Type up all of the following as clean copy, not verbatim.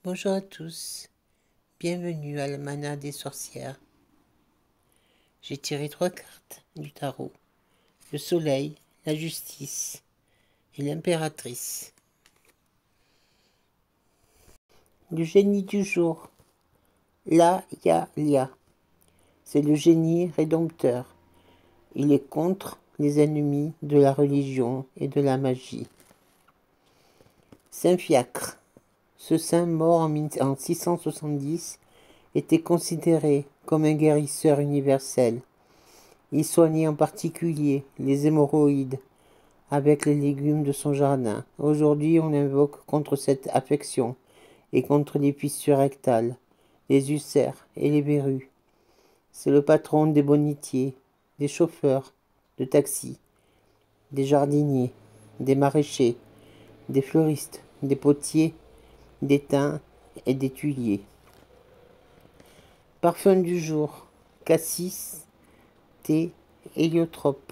Bonjour à tous, bienvenue à la manade des sorcières. J'ai tiré 3 cartes du tarot. Le soleil, la justice et l'impératrice. Le génie du jour, Lia. C'est le génie rédempteur. Il est contre les ennemis de la religion et de la magie. Saint-Fiacre. Ce saint mort en 670 était considéré comme un guérisseur universel. Il soignait en particulier les hémorroïdes avec les légumes de son jardin. Aujourd'hui, on invoque contre cette affection et contre les fissures rectales, les ulcères et les verrues. C'est le patron des bonnetiers, des chauffeurs de taxi, des jardiniers, des maraîchers, des fleuristes, des potiers, des thym et des tuiliers. Parfum du jour, cassis, thé, héliotrope.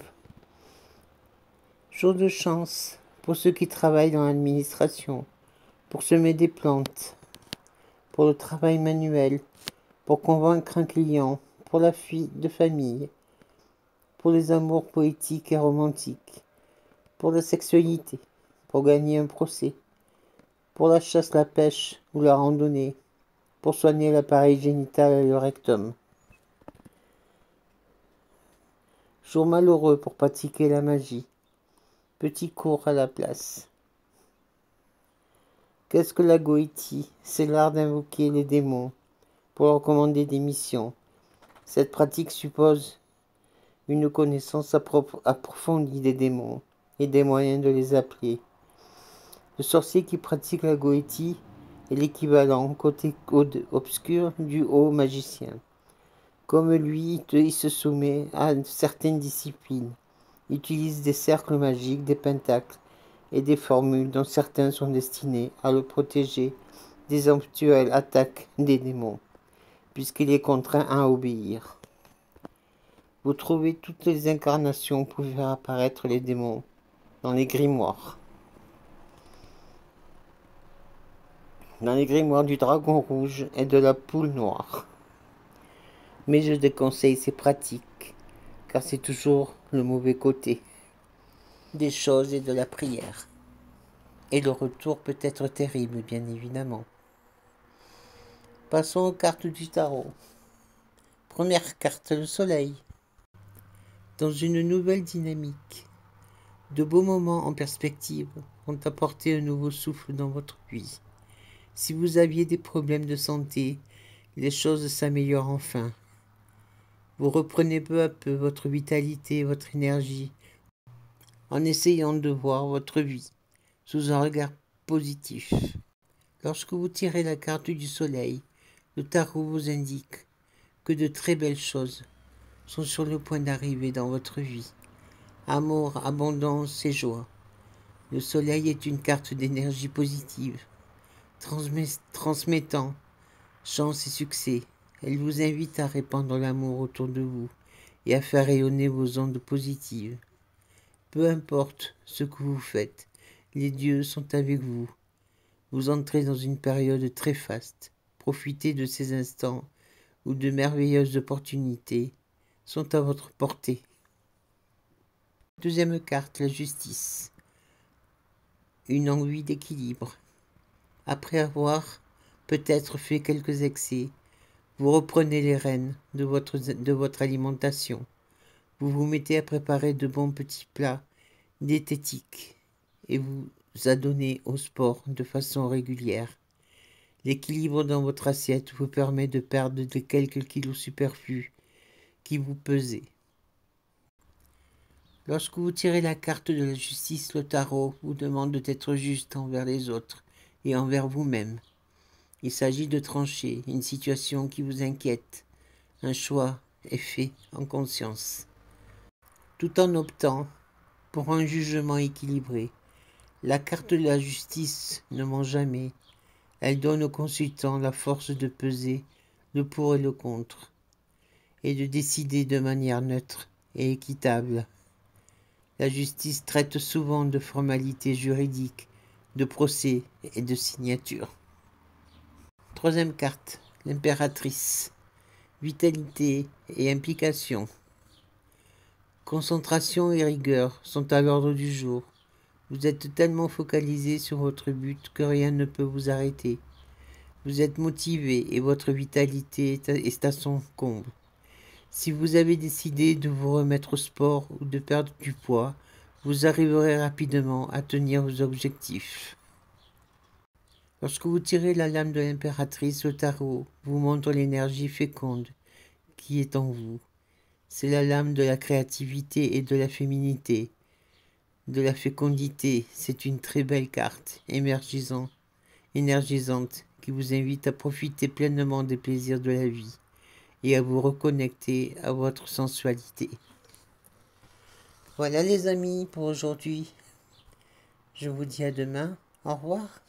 Jour de chance pour ceux qui travaillent dans l'administration, pour semer des plantes, pour le travail manuel, pour convaincre un client, pour la vie de famille, pour les amours poétiques et romantiques, pour la sexualité, pour gagner un procès, pour la chasse, la pêche ou la randonnée, pour soigner l'appareil génital et le rectum. Jour malheureux pour pratiquer la magie. Petit cours à la place. Qu'est-ce que la goétie? C'est l'art d'invoquer les démons pour leur commander des missions. Cette pratique suppose une connaissance approfondie des démons et des moyens de les appeler. Le sorcier qui pratique la goétie est l'équivalent côté obscur du haut magicien. Comme lui, il se soumet à certaines disciplines. Il utilise des cercles magiques, des pentacles et des formules dont certains sont destinés à le protéger des éventuelles attaques des démons, puisqu'il est contraint à obéir. Vous trouvez toutes les incarnations pour faire apparaître les démons dans les grimoires. Dans les grimoires du dragon rouge et de la poule noire. Mais je déconseille ces pratiques, car c'est toujours le mauvais côté des choses et de la prière. Et le retour peut être terrible, bien évidemment. Passons aux cartes du tarot. Première carte, le soleil. Dans une nouvelle dynamique, de beaux moments en perspective vont apporter un nouveau souffle dans votre vie. Si vous aviez des problèmes de santé, les choses s'améliorent enfin. Vous reprenez peu à peu votre vitalité et votre énergie en essayant de voir votre vie sous un regard positif. Lorsque vous tirez la carte du soleil, le tarot vous indique que de très belles choses sont sur le point d'arriver dans votre vie. Amour, abondance et joie. Le soleil est une carte d'énergie positive, transmettant chance et succès. Elle vous invite à répandre l'amour autour de vous et à faire rayonner vos ondes positives. Peu importe ce que vous faites, les dieux sont avec vous. Vous entrez dans une période très faste. Profitez de ces instants où de merveilleuses opportunités sont à votre portée. Deuxième carte, la justice. Une envie d'équilibre. Après avoir peut-être fait quelques excès, vous reprenez les rênes de votre alimentation. Vous vous mettez à préparer de bons petits plats diététiques et vous adonnez au sport de façon régulière. L'équilibre dans votre assiette vous permet de perdre de quelques kilos superflus qui vous pesaient. Lorsque vous tirez la carte de la justice, le tarot vous demande d'être juste envers les autres et envers vous-même. Il s'agit de trancher une situation qui vous inquiète. Un choix est fait en conscience, tout en optant pour un jugement équilibré. La carte de la justice ne ment jamais. Elle donne au consultant la force de peser le pour et le contre, et de décider de manière neutre et équitable. La justice traite souvent de formalités juridiques, de procès et de signatures. Troisième carte, l'impératrice. Vitalité et implication. Concentration et rigueur sont à l'ordre du jour. Vous êtes tellement focalisé sur votre but que rien ne peut vous arrêter. Vous êtes motivé et votre vitalité est à son comble. Si vous avez décidé de vous remettre au sport ou de perdre du poids, vous arriverez rapidement à tenir vos objectifs. Lorsque vous tirez la lame de l'impératrice, le tarot vous montre l'énergie féconde qui est en vous. C'est la lame de la créativité et de la féminité, de la fécondité. C'est une très belle carte, énergisante, qui vous invite à profiter pleinement des plaisirs de la vie et à vous reconnecter à votre sensualité. Voilà les amis pour aujourd'hui. Je vous dis à demain. Au revoir.